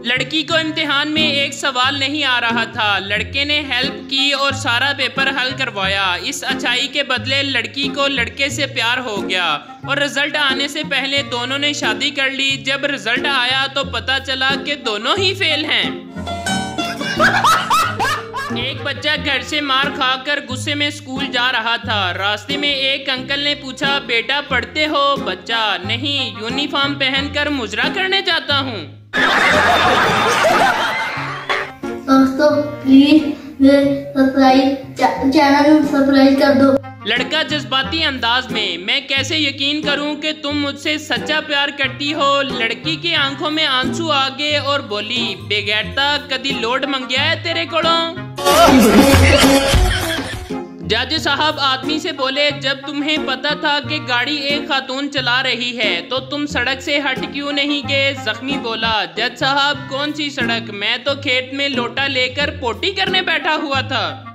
लड़की को इम्तिहान में एक सवाल नहीं आ रहा था। लड़के ने हेल्प की और सारा पेपर हल करवाया। इस अच्छाई के बदले लड़की को लड़के से प्यार हो गया और रिजल्ट आने से पहले दोनों ने शादी कर ली। जब रिजल्ट आया तो पता चला कि दोनों ही फेल हैं। एक बच्चा घर से मार खाकर गुस्से में स्कूल जा रहा था। रास्ते में एक अंकल ने पूछा, बेटा पढ़ते हो? बच्चा, नहीं, यूनिफॉर्म पहनकर मुजरा करने जाता हूँ। दोस्तों प्लीज चैनल सब्सक्राइब कर दो। लड़का जज्बाती अंदाज में, मैं कैसे यकीन करूं कि तुम मुझसे सच्चा प्यार करती हो। लड़की की आंखों में आंसू आ गए और बोली, बेगैरता कदी लोड मंगया है तेरे कोलों। जज साहब आदमी से बोले, जब तुम्हें पता था कि गाड़ी एक खातून चला रही है तो तुम सड़क से हट क्यों नहीं गए? जख्मी बोला, जज साहब कौन सी सड़क, मैं तो खेत में लोटा लेकर पोटी करने बैठा हुआ था।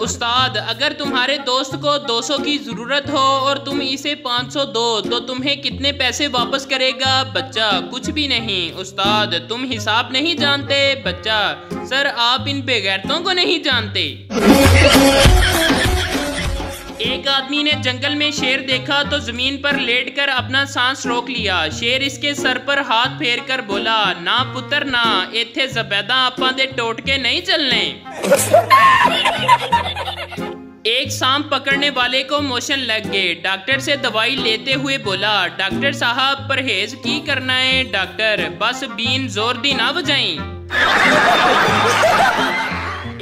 उस्ताद, अगर तुम्हारे दोस्त को 200 की जरूरत हो और तुम इसे 500 दो तो तुम्हें कितने पैसे वापस करेगा? बच्चा, कुछ भी नहीं। उस्ताद, तुम हिसाब नहीं जानते। बच्चा, सर आप इन बेगैरतों को नहीं जानते। एक आदमी ने जंगल में शेर देखा तो जमीन पर लेटकर अपना सांस रोक लिया। शेर इसके सर पर हाथ फेर कर बोला, ना पुत्र ना, इत्थे ज़बैदा आपां दे टोटके नहीं चलने। एक सांप पकड़ने वाले को मोशन लग गए। डॉक्टर से दवाई लेते हुए बोला, डॉक्टर साहब परहेज की करना है? डॉक्टर, बस बीन जोर दी ना बजाई।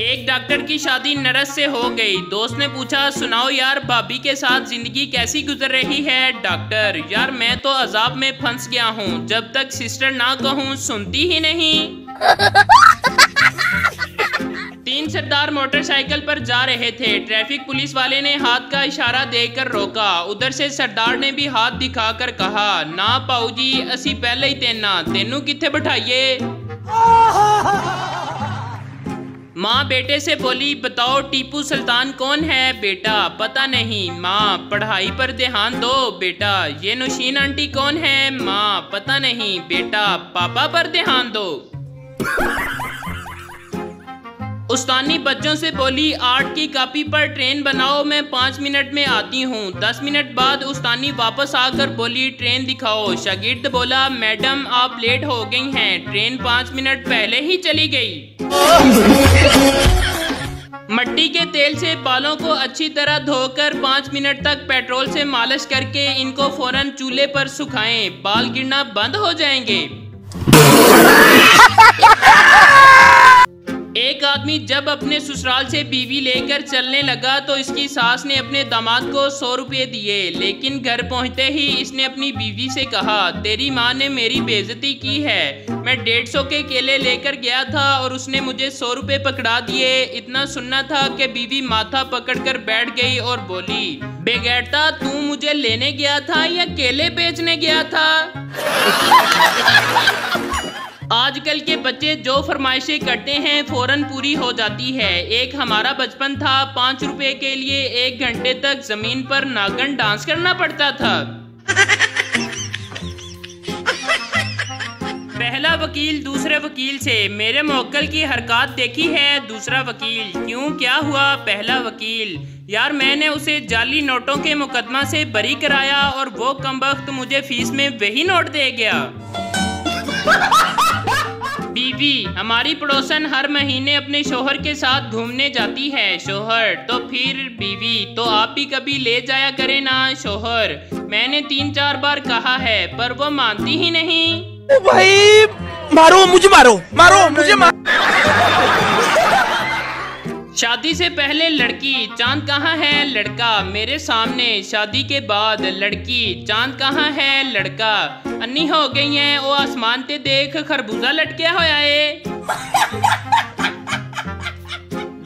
एक डॉक्टर की शादी नरस से हो गई। दोस्त ने पूछा, सुनाओ यार भाभी के साथ जिंदगी कैसी गुजर रही है? डॉक्टर, यार मैं तो अजाब में फंस गया हूँ, जब तक सिस्टर ना कहूँ सुनती ही नहीं। 3 सरदार मोटरसाइकिल पर जा रहे थे। ट्रैफिक पुलिस वाले ने हाथ का इशारा देकर रोका। उधर से सरदार ने भी हाथ दिखाकर कहा, ना पाऊ जी, असी पहले ही तेनू किथे बिठाइए। माँ बेटे से बोली, बताओ टीपू सुल्तान कौन है? बेटा, पता नहीं। माँ, पढ़ाई पर ध्यान दो। बेटा, ये नुशीन आंटी कौन है? माँ, पता नहीं। बेटा, पापा पर ध्यान दो। उस्तानी बच्चों से बोली, आर्ट की कॉपी पर ट्रेन बनाओ, मैं 5 मिनट में आती हूँ। 10 मिनट बाद उस्तानी वापस आकर बोली, ट्रेन दिखाओ। शागिर्द बोला, मैडम आप लेट हो गई हैं, ट्रेन 5 मिनट पहले ही चली गई। मट्टी के तेल से बालों को अच्छी तरह धोकर 5 मिनट तक पेट्रोल से मालिश करके इनको फौरन चूल्हे पर सुखाएं, बाल गिरना बंद हो जाएंगे। एक आदमी जब अपने ससुराल से बीवी लेकर चलने लगा तो इसकी सास ने अपने दामाद को 100 रुपये दिए, लेकिन घर पहुंचते ही इसने अपनी बीवी से कहा, तेरी माँ ने मेरी बेइज्जती की है। मैं 150 के केले लेकर गया था और उसने मुझे 100 रुपये पकड़ा दिए। इतना सुनना था कि बीवी माथा पकड़कर बैठ गई और बोली, बेगैरता तू मुझे लेने गया था या केले बेचने गया था? आजकल के बच्चे जो फरमाइशें करते हैं फौरन पूरी हो जाती है। एक हमारा बचपन था, 5 रुपए के लिए 1 घंटे तक जमीन पर नागन डांस करना पड़ता था। पहला वकील दूसरे वकील से, मेरे मौक्कल की हरकत देखी है? दूसरा वकील, क्यों क्या हुआ? पहला वकील, यार मैंने उसे जाली नोटों के मुकदमा से बरी कराया और वो कमबख्त मुझे फीस में वही नोट दे गया। बीवी, हमारी पड़ोसन हर महीने अपने शोहर के साथ घूमने जाती है। शोहर, तो फिर? बीवी, तो आप भी कभी ले जाया करें ना। शोहर, मैंने 3-4 बार कहा है पर वो मानती ही नहीं। ओ भाई, मारो मुझे, मारो मुझे, शादी से पहले लड़की, चांद कहाँ है? लड़का, मेरे सामने। शादी के बाद लड़की, चांद कहाँ है? लड़का, अन्नी हो गई है, वो आसमान ते देख खरबूजा लटकिया होया है।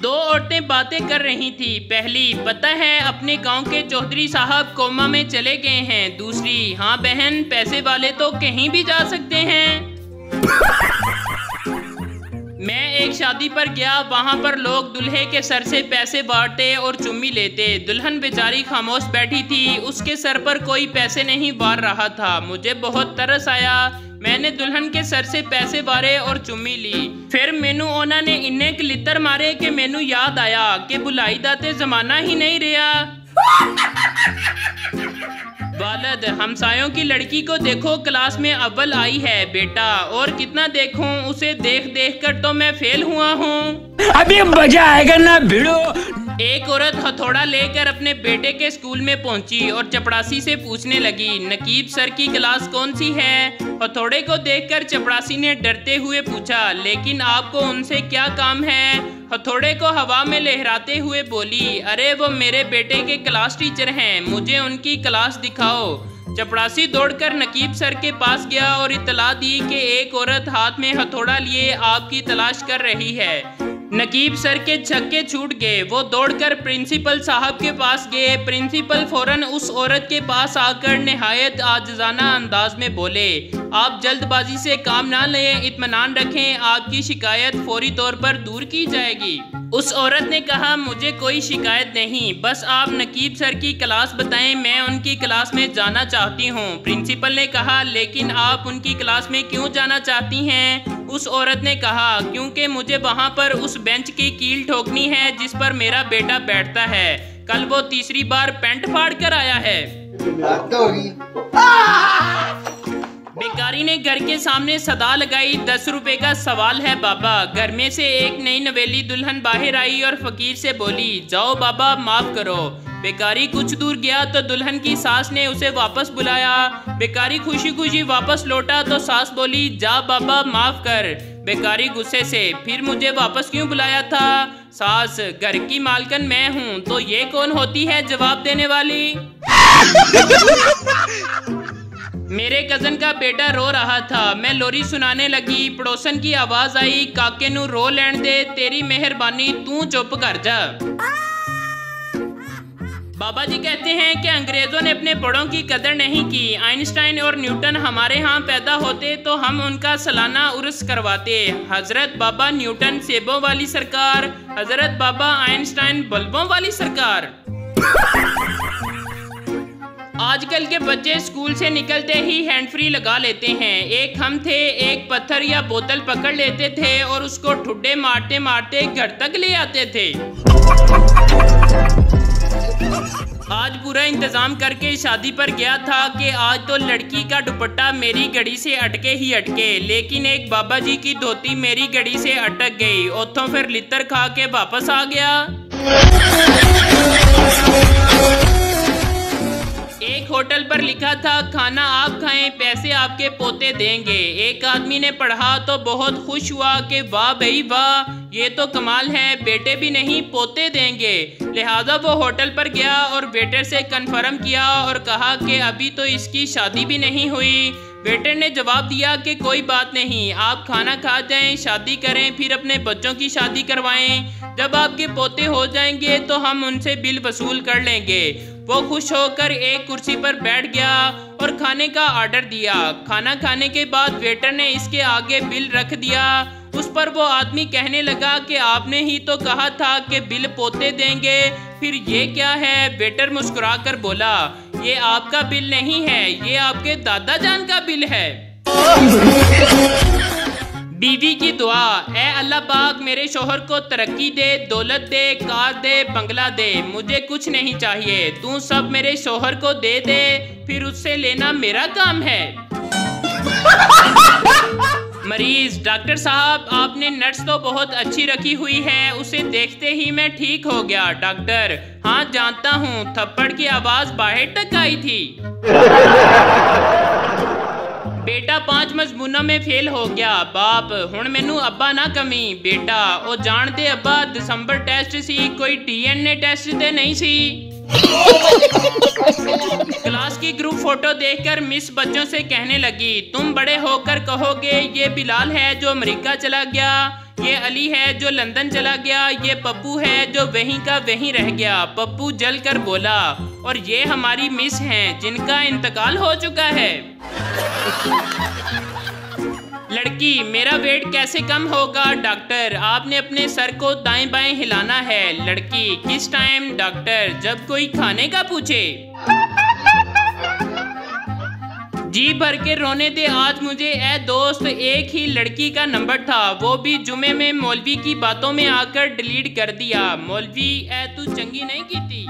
2 औरतें बातें कर रही थी। पहली, पता है अपने गांव के चौधरी साहब कोमा में चले गए हैं। दूसरी, हाँ बहन, पैसे वाले तो कहीं भी जा सकते हैं। मैं एक शादी पर गया, वहाँ पर लोग दूल्हे के सर से पैसे बांटते और चुम्मी लेते। दुल्हन बेचारी खामोश बैठी थी, उसके सर पर कोई पैसे नहीं बार रहा था। मुझे बहुत तरस आया, मैंने दुल्हन के सर से पैसे बारे और चुम्मी ली। फिर मैनू उन्होंने ने इन्ने कलितर मारे कि मैनू याद आया कि बुलाई दा ते जमाना ही नहीं रहा। वालद, हमसायों की लड़की को देखो, क्लास में अव्वल आई है बेटा, और कितना देखूं, उसे देख देख कर तो मैं फेल हुआ हूँ। अभी मजा आएगा ना भिड़ो। एक औरत हथौड़ा लेकर अपने बेटे के स्कूल में पहुंची और चपड़ासी से पूछने लगी, नकीब सर की क्लास कौन सी है? हथौड़े को देखकर चपड़ासी ने डरते हुए पूछा, लेकिन आपको उनसे क्या काम है? हथौड़े को हवा में लहराते हुए बोली, अरे वो मेरे बेटे के क्लास टीचर हैं, मुझे उनकी क्लास दिखाओ। चपड़ासी दौड़कर नकीब सर के पास गया और इत्तला दी कि एक औरत हाथ में हथौड़ा लिए आपकी तलाश कर रही है। नकीब सर के छक्के छूट गए, वो दौड़कर प्रिंसिपल साहब के पास गए। प्रिंसिपल फौरन उस औरत के पास आकर निहायत आजिज़ाना अंदाज में बोले, आप जल्दबाजी से काम ना लें, इत्मीनान रखें, आपकी शिकायत फौरी तौर पर दूर की जाएगी। उस औरत ने कहा, मुझे कोई शिकायत नहीं, बस आप नकीब सर की क्लास बताएं, मैं उनकी क्लास में जाना चाहती हूँ। प्रिंसिपल ने कहा, लेकिन आप उनकी क्लास में क्यों जाना चाहती हैं? उस औरत ने कहा, क्योंकि मुझे वहाँ पर उस बेंच की कील ठोकनी है जिस पर मेरा बेटा बैठता है। कल वो तीसरी बार पैंट फाड़ कर आया है। बेकारी ने घर के सामने सदा लगाई, 10 रुपए का सवाल है बाबा। घर में से एक नई नवेली दुल्हन बाहर आई और फकीर से बोली, जाओ बाबा माफ करो। बेकारी कुछ दूर गया तो दुल्हन की सास ने उसे वापस बुलाया। बेकारी खुशी खुशी वापस लौटा तो सास बोली, जा बाबा माफ कर। बेकारी गुस्से से, फिर मुझे वापस क्यों बुलाया था? सास, घर की मालकन मैं हूँ, तो ये कौन होती है जवाब देने वाली? मेरे कजन का बेटा रो रहा था, मैं लोरी सुनाने लगी। पड़ोसन की आवाज आई, काके नू रो लैन दे, तेरी मेहरबानी, तू चुप कर जा। बाबा जी कहते हैं कि अंग्रेजों ने अपने बड़ों की कदर नहीं की। आइंस्टाइन और न्यूटन हमारे यहाँ पैदा होते तो हम उनका सालाना उर्स करवाते। हजरत बाबा न्यूटन सेबों वाली सरकार, हजरत बाबा आइंस्टाइन बल्बों वाली सरकार। आजकल के बच्चे स्कूल से निकलते ही हैंड फ्री लगा लेते हैं। एक हम थे, एक पत्थर या बोतल पकड़ लेते थे और उसको ठुड्डे मारते मारते घर तक ले आते थे। आज पूरा इंतजाम करके शादी पर गया था कि आज तो लड़की का दुपट्टा मेरी घड़ी से अटके ही अटके, लेकिन एक बाबा जी की धोती मेरी घड़ी से अटक गई। उतों फिर लितर खा के वापस आ गया। एक होटल पर लिखा था, खाना आप खाएं, पैसे आपके पोते देंगे। एक आदमी ने पढ़ा तो बहुत खुश हुआ कि वाह भाई वाह, ये तो कमाल है, बेटे भी नहीं पोते देंगे। लिहाजा वो होटल पर गया और वेटर से कन्फर्म किया और कहा कि अभी तो इसकी शादी भी नहीं हुई। वेटर ने जवाब दिया कि कोई बात नहीं, आप खाना खा जाएं, शादी करें, फिर अपने बच्चों की शादी करवाएं। जब आपके पोते हो जाएंगे तो हम उनसे बिल वसूल कर लेंगे। वो खुश होकर एक कुर्सी पर बैठ गया और खाने का ऑर्डर दिया। खाना खाने के बाद वेटर ने इसके आगे बिल रख दिया। उस पर वो आदमी कहने लगा कि आपने ही तो कहा था कि बिल पोते देंगे, फिर ये क्या है? वेटर मुस्कुराकर बोला, ये आपका बिल नहीं है, ये आपके दादा जान का बिल है। बीवी की दुआ, ऐ अल्लाह पाक मेरे शोहर को तरक्की दे, दौलत दे, कार दे, बंगला दे, मुझे कुछ नहीं चाहिए, तू सब मेरे शोहर को दे दे, फिर उससे लेना मेरा काम है। मरीज, डॉक्टर साहब आपने नट्स तो बहुत अच्छी रखी हुई है, उसे देखते ही मैं ठीक हो गया। डॉक्टर, हाँ जानता हूँ, थप्पड़ की आवाज बाहर तक आई थी। बेटा 5 मजमूनों में फेल हो गया। बाप, हुण मैनू अब्बा ना कमी। बेटा, ओ जान दे अब्बा, दिसंबर टेस्ट सी, कोई DNA टेस्ट ते नहीं सी। क्लास की ग्रुप फोटो देखकर मिस बच्चों से कहने लगी, तुम बड़े होकर कहोगे ये बिलाल है जो अमेरिका चला गया, ये अली है जो लंदन चला गया, ये पप्पू है जो वहीं का वहीं रह गया। पप्पू जल कर बोला, और ये हमारी मिस हैं जिनका इंतकाल हो चुका है। लड़की, मेरा वेट कैसे कम होगा? डॉक्टर, आपने अपने सर को दाएं बाएं हिलाना है। लड़की, किस टाइम? डॉक्टर, जब कोई खाने का पूछे। जी भर के रोने दे आज मुझे ए दोस्त, एक ही लड़की का नंबर था, वो भी जुमे में मौलवी की बातों में आकर डिलीट कर दिया। मौलवी, ए तू चंगी नहीं की थी।